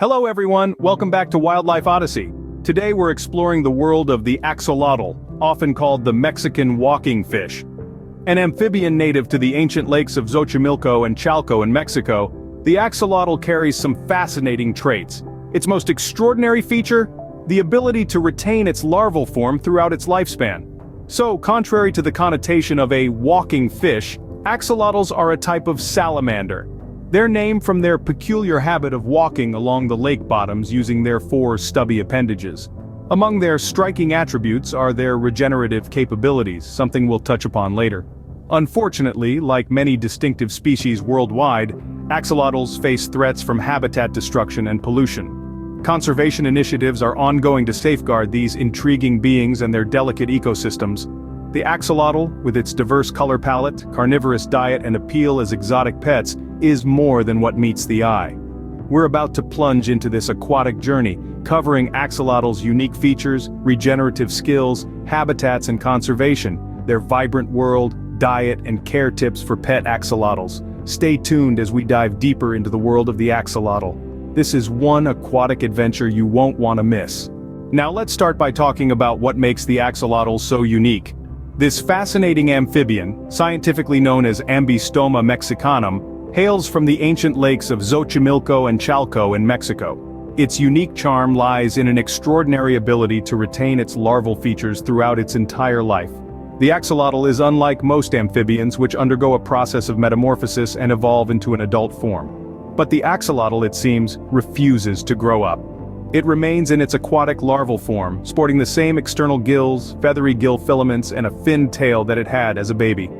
Hello everyone, welcome back to Wildlife Odyssey. Today we're exploring the world of the axolotl, often called the Mexican walking fish. An amphibian native to the ancient lakes of Xochimilco and Chalco in Mexico, the axolotl carries some fascinating traits. Its most extraordinary feature? The ability to retain its larval form throughout its lifespan. So, contrary to the connotation of a walking fish, axolotls are a type of salamander. They're named from their peculiar habit of walking along the lake bottoms using their four stubby appendages. Among their striking attributes are their regenerative capabilities, something we'll touch upon later. Unfortunately, like many distinctive species worldwide, axolotls face threats from habitat destruction and pollution. Conservation initiatives are ongoing to safeguard these intriguing beings and their delicate ecosystems. The axolotl, with its diverse color palette, carnivorous diet and appeal as exotic pets, is more than what meets the eye. We're about to plunge into this aquatic journey, covering axolotls' unique features, regenerative skills, habitats and conservation, their vibrant world, diet and care tips for pet axolotls. Stay tuned as we dive deeper into the world of the axolotl. This is one aquatic adventure you won't want to miss. Now let's start by talking about what makes the axolotl so unique. This fascinating amphibian, scientifically known as Ambystoma mexicanum, hails from the ancient lakes of Xochimilco and Chalco in Mexico. Its unique charm lies in an extraordinary ability to retain its larval features throughout its entire life. The axolotl is unlike most amphibians, which undergo a process of metamorphosis and evolve into an adult form. But the axolotl, it seems, refuses to grow up. It remains in its aquatic larval form, sporting the same external gills, feathery gill filaments, and a finned tail that it had as a baby.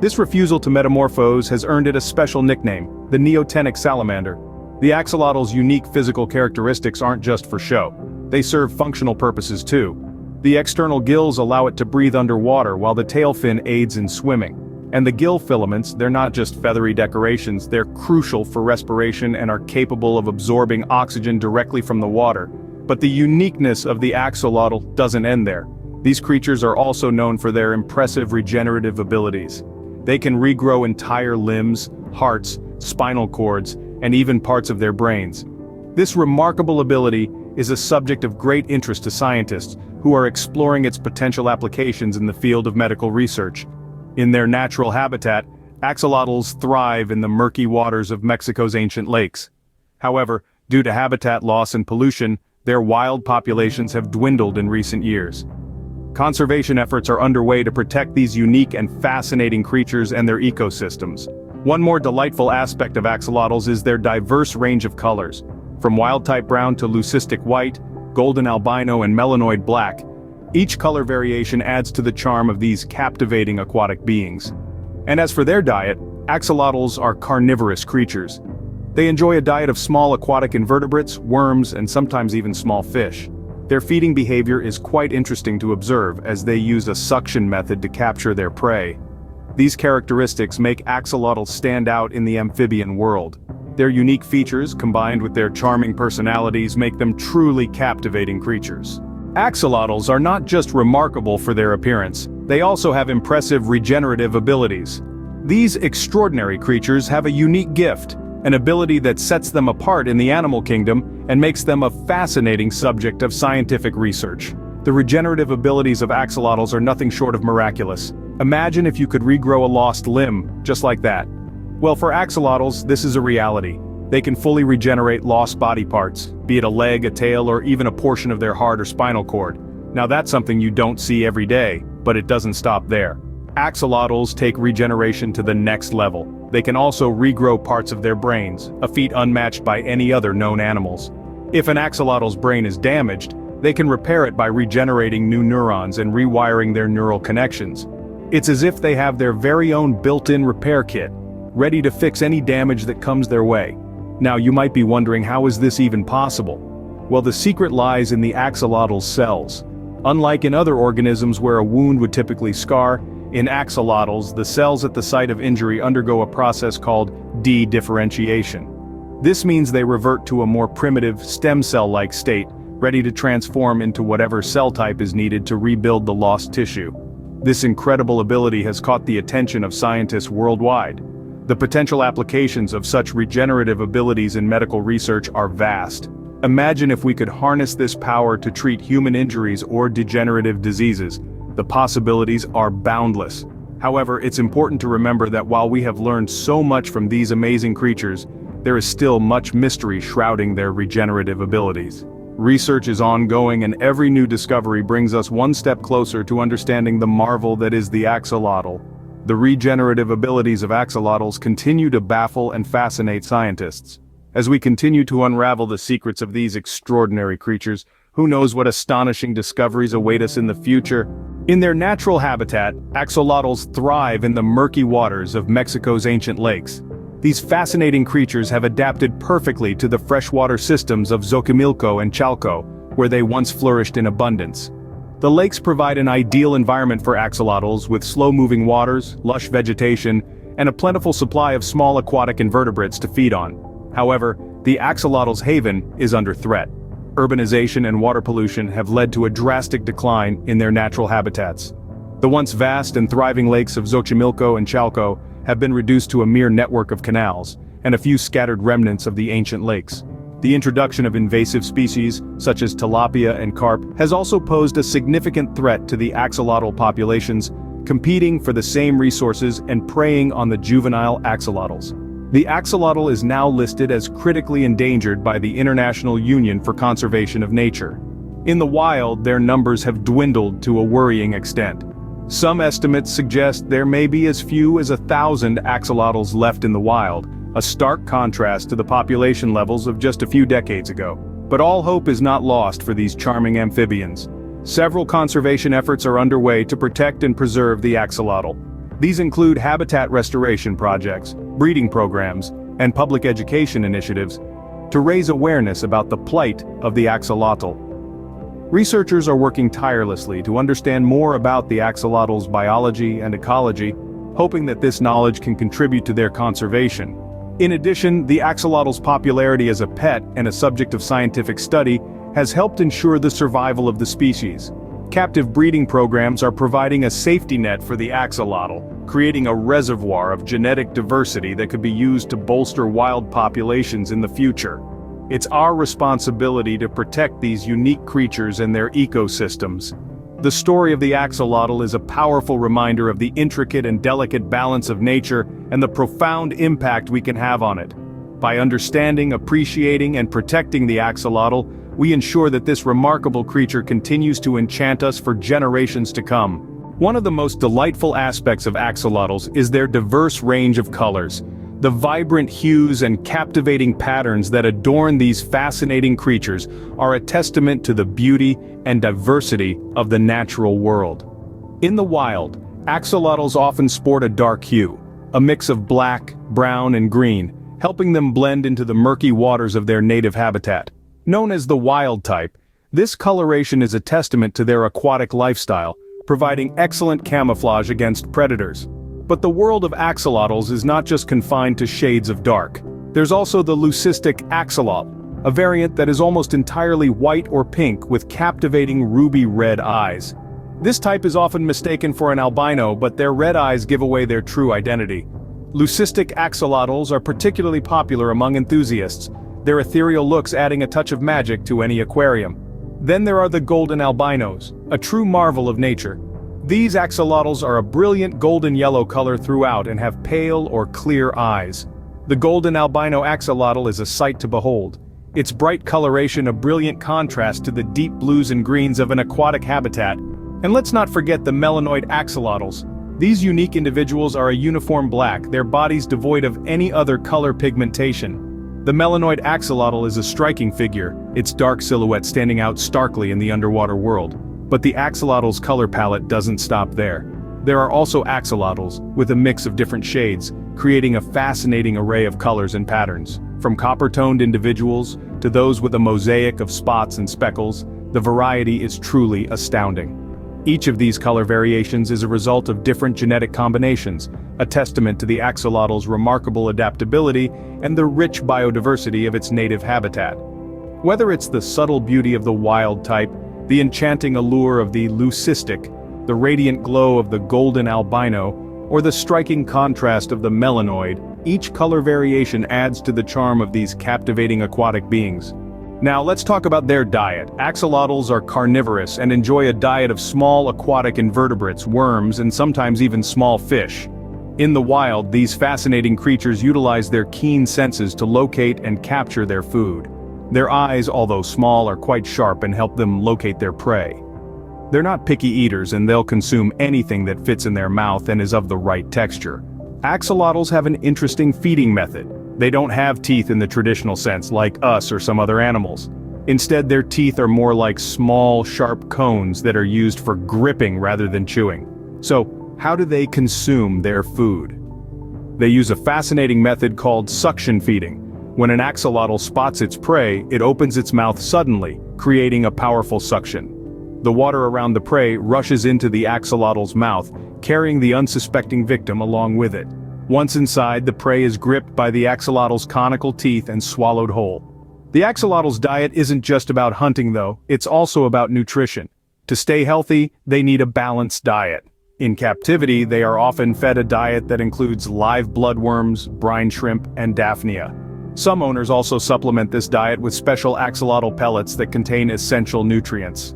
This refusal to metamorphose has earned it a special nickname, the neotenic salamander. The axolotl's unique physical characteristics aren't just for show. They serve functional purposes too. The external gills allow it to breathe underwater while the tail fin aids in swimming. And the gill filaments, they're not just feathery decorations, they're crucial for respiration and are capable of absorbing oxygen directly from the water. But the uniqueness of the axolotl doesn't end there. These creatures are also known for their impressive regenerative abilities. They can regrow entire limbs, hearts, spinal cords, and even parts of their brains. This remarkable ability is a subject of great interest to scientists who are exploring its potential applications in the field of medical research. In their natural habitat, axolotls thrive in the murky waters of Mexico's ancient lakes. However, due to habitat loss and pollution, their wild populations have dwindled in recent years. Conservation efforts are underway to protect these unique and fascinating creatures and their ecosystems. One more delightful aspect of axolotls is their diverse range of colors. From wild-type brown to leucistic white, golden albino and melanoid black, each color variation adds to the charm of these captivating aquatic beings. And as for their diet, axolotls are carnivorous creatures. They enjoy a diet of small aquatic invertebrates, worms, and sometimes even small fish. Their feeding behavior is quite interesting to observe as they use a suction method to capture their prey. These characteristics make axolotls stand out in the amphibian world. Their unique features, combined with their charming personalities, make them truly captivating creatures. Axolotls are not just remarkable for their appearance, they also have impressive regenerative abilities. These extraordinary creatures have a unique gift, an ability that sets them apart in the animal kingdom and makes them a fascinating subject of scientific research. The regenerative abilities of axolotls are nothing short of miraculous. Imagine if you could regrow a lost limb, just like that. Well, for axolotls, this is a reality. They can fully regenerate lost body parts, be it a leg, a tail, or even a portion of their heart or spinal cord. Now that's something you don't see every day, but it doesn't stop there. Axolotls take regeneration to the next level. They can also regrow parts of their brains, a feat unmatched by any other known animals. If an axolotl's brain is damaged, they can repair it by regenerating new neurons and rewiring their neural connections. It's as if they have their very own built-in repair kit, ready to fix any damage that comes their way. Now you might be wondering, how is this even possible? Well, the secret lies in the axolotl's cells. Unlike in other organisms where a wound would typically scar, in axolotls, the cells at the site of injury undergo a process called de-differentiation. This means they revert to a more primitive, stem cell-like state, ready to transform into whatever cell type is needed to rebuild the lost tissue. This incredible ability has caught the attention of scientists worldwide. The potential applications of such regenerative abilities in medical research are vast. Imagine if we could harness this power to treat human injuries or degenerative diseases. The possibilities are boundless. However, it's important to remember that while we have learned so much from these amazing creatures, there is still much mystery shrouding their regenerative abilities. Research is ongoing, and every new discovery brings us one step closer to understanding the marvel that is the axolotl. The regenerative abilities of axolotls continue to baffle and fascinate scientists. As we continue to unravel the secrets of these extraordinary creatures, who knows what astonishing discoveries await us in the future? In their natural habitat, axolotls thrive in the murky waters of Mexico's ancient lakes. These fascinating creatures have adapted perfectly to the freshwater systems of Xochimilco and Chalco, where they once flourished in abundance. The lakes provide an ideal environment for axolotls with slow-moving waters, lush vegetation, and a plentiful supply of small aquatic invertebrates to feed on. However, the axolotl's haven is under threat. Urbanization and water pollution have led to a drastic decline in their natural habitats. The once vast and thriving lakes of Xochimilco and Chalco have been reduced to a mere network of canals, and a few scattered remnants of the ancient lakes. The introduction of invasive species, such as tilapia and carp, has also posed a significant threat to the axolotl populations, competing for the same resources and preying on the juvenile axolotls. The axolotl is now listed as critically endangered by the International Union for Conservation of Nature. In the wild, their numbers have dwindled to a worrying extent. Some estimates suggest there may be as few as 1,000 axolotls left in the wild, a stark contrast to the population levels of just a few decades ago. But all hope is not lost for these charming amphibians. Several conservation efforts are underway to protect and preserve the axolotl. These include habitat restoration projects, breeding programs, and public education initiatives to raise awareness about the plight of the axolotl. Researchers are working tirelessly to understand more about the axolotl's biology and ecology, hoping that this knowledge can contribute to their conservation. In addition, the axolotl's popularity as a pet and a subject of scientific study has helped ensure the survival of the species. Captive breeding programs are providing a safety net for the axolotl, creating a reservoir of genetic diversity that could be used to bolster wild populations in the future. It's our responsibility to protect these unique creatures and their ecosystems. The story of the axolotl is a powerful reminder of the intricate and delicate balance of nature and the profound impact we can have on it. By understanding, appreciating, and protecting the axolotl, we ensure that this remarkable creature continues to enchant us for generations to come. One of the most delightful aspects of axolotls is their diverse range of colors. The vibrant hues and captivating patterns that adorn these fascinating creatures are a testament to the beauty and diversity of the natural world. In the wild, axolotls often sport a dark hue, a mix of black, brown, and green, helping them blend into the murky waters of their native habitat. Known as the wild type, this coloration is a testament to their aquatic lifestyle, providing excellent camouflage against predators. But the world of axolotls is not just confined to shades of dark. There's also the leucistic axolotl, a variant that is almost entirely white or pink with captivating ruby-red eyes. This type is often mistaken for an albino, but their red eyes give away their true identity. Leucistic axolotls are particularly popular among enthusiasts, their ethereal looks adding a touch of magic to any aquarium. Then there are the golden albinos, a true marvel of nature. These axolotls are a brilliant golden yellow color throughout and have pale or clear eyes. The golden albino axolotl is a sight to behold. Its bright coloration a brilliant contrast to the deep blues and greens of an aquatic habitat. And let's not forget the melanoid axolotls. These unique individuals are a uniform black, their bodies devoid of any other color pigmentation. The melanoid axolotl is a striking figure, its dark silhouette standing out starkly in the underwater world. But the axolotl's color palette doesn't stop there. There are also axolotls, with a mix of different shades, creating a fascinating array of colors and patterns. From copper-toned individuals, to those with a mosaic of spots and speckles, the variety is truly astounding. Each of these color variations is a result of different genetic combinations, a testament to the axolotl's remarkable adaptability and the rich biodiversity of its native habitat. Whether it's the subtle beauty of the wild type, the enchanting allure of the leucistic, the radiant glow of the golden albino, or the striking contrast of the melanoid, Each color variation adds to the charm of these captivating aquatic beings. Now let's talk about their diet. Axolotls are carnivorous and enjoy a diet of small aquatic invertebrates, worms, and sometimes even small fish. In the wild, these fascinating creatures utilize their keen senses to locate and capture their food. Their eyes, although small, are quite sharp and help them locate their prey. They're not picky eaters and they'll consume anything that fits in their mouth and is of the right texture. Axolotls have an interesting feeding method. They don't have teeth in the traditional sense, like us or some other animals. Instead, their teeth are more like small, sharp cones that are used for gripping rather than chewing. So, how do they consume their food? They use a fascinating method called suction feeding. When an axolotl spots its prey, it opens its mouth suddenly, creating a powerful suction. The water around the prey rushes into the axolotl's mouth, carrying the unsuspecting victim along with it. Once inside, the prey is gripped by the axolotl's conical teeth and swallowed whole. The axolotl's diet isn't just about hunting though, it's also about nutrition. To stay healthy, they need a balanced diet. In captivity, they are often fed a diet that includes live bloodworms, brine shrimp, and daphnia. Some owners also supplement this diet with special axolotl pellets that contain essential nutrients.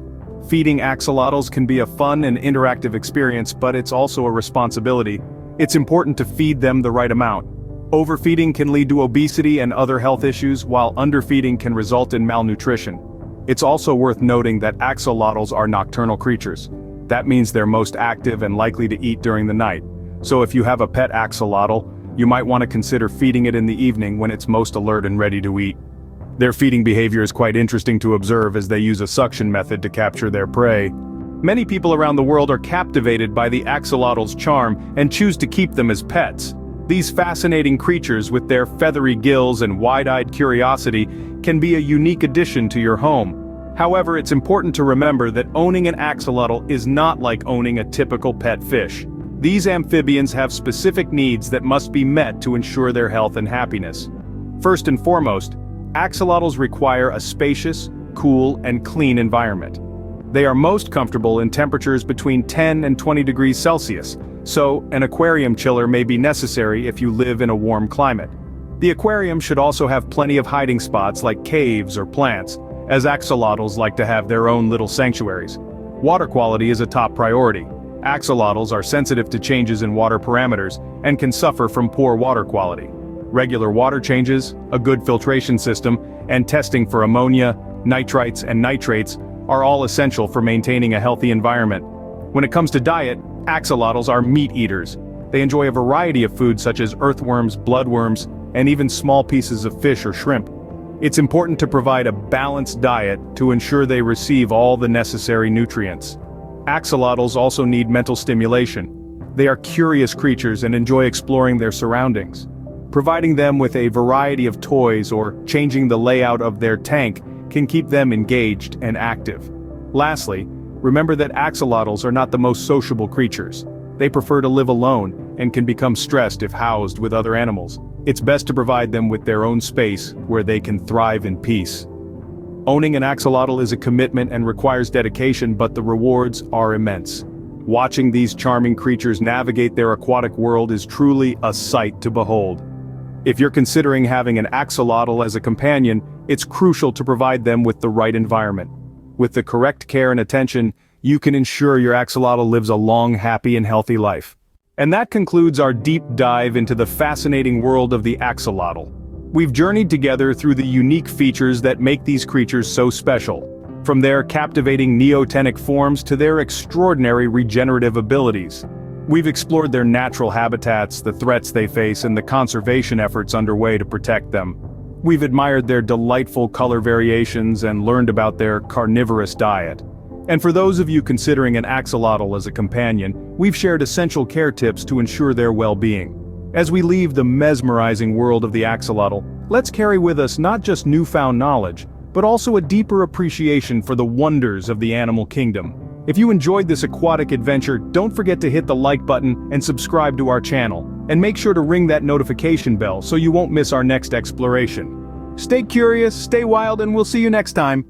Feeding axolotls can be a fun and interactive experience, but it's also a responsibility. It's important to feed them the right amount. Overfeeding can lead to obesity and other health issues, while underfeeding can result in malnutrition. It's also worth noting that axolotls are nocturnal creatures. That means they're most active and likely to eat during the night. So if you have a pet axolotl, you might want to consider feeding it in the evening when it's most alert and ready to eat. Their feeding behavior is quite interesting to observe as they use a suction method to capture their prey. Many people around the world are captivated by the axolotl's charm and choose to keep them as pets. These fascinating creatures with their feathery gills and wide-eyed curiosity can be a unique addition to your home. However, it's important to remember that owning an axolotl is not like owning a typical pet fish. These amphibians have specific needs that must be met to ensure their health and happiness. First and foremost, axolotls require a spacious, cool, and clean environment. They are most comfortable in temperatures between 10 and 20 degrees Celsius, so an aquarium chiller may be necessary if you live in a warm climate. The aquarium should also have plenty of hiding spots like caves or plants, as axolotls like to have their own little sanctuaries. Water quality is a top priority. Axolotls are sensitive to changes in water parameters and can suffer from poor water quality. Regular water changes, a good filtration system, and testing for ammonia, nitrites, and nitrates are all essential for maintaining a healthy environment. When it comes to diet, axolotls are meat eaters. They enjoy a variety of foods such as earthworms, bloodworms, and even small pieces of fish or shrimp. It's important to provide a balanced diet to ensure they receive all the necessary nutrients. Axolotls also need mental stimulation. They are curious creatures and enjoy exploring their surroundings. Providing them with a variety of toys or changing the layout of their tank can keep them engaged and active. Lastly, remember that axolotls are not the most sociable creatures. They prefer to live alone and can become stressed if housed with other animals. It's best to provide them with their own space where they can thrive in peace. Owning an axolotl is a commitment and requires dedication, but the rewards are immense. Watching these charming creatures navigate their aquatic world is truly a sight to behold. If you're considering having an axolotl as a companion, it's crucial to provide them with the right environment. With the correct care and attention, you can ensure your axolotl lives a long, happy, and healthy life. And that concludes our deep dive into the fascinating world of the axolotl. We've journeyed together through the unique features that make these creatures so special, from their captivating neotenic forms to their extraordinary regenerative abilities. We've explored their natural habitats, the threats they face, and the conservation efforts underway to protect them. We've admired their delightful color variations and learned about their carnivorous diet. And for those of you considering an axolotl as a companion, we've shared essential care tips to ensure their well-being. As we leave the mesmerizing world of the axolotl, let's carry with us not just newfound knowledge, but also a deeper appreciation for the wonders of the animal kingdom. If you enjoyed this aquatic adventure, don't forget to hit the like button and subscribe to our channel. And make sure to ring that notification bell so you won't miss our next exploration. Stay curious, stay wild, and we'll see you next time.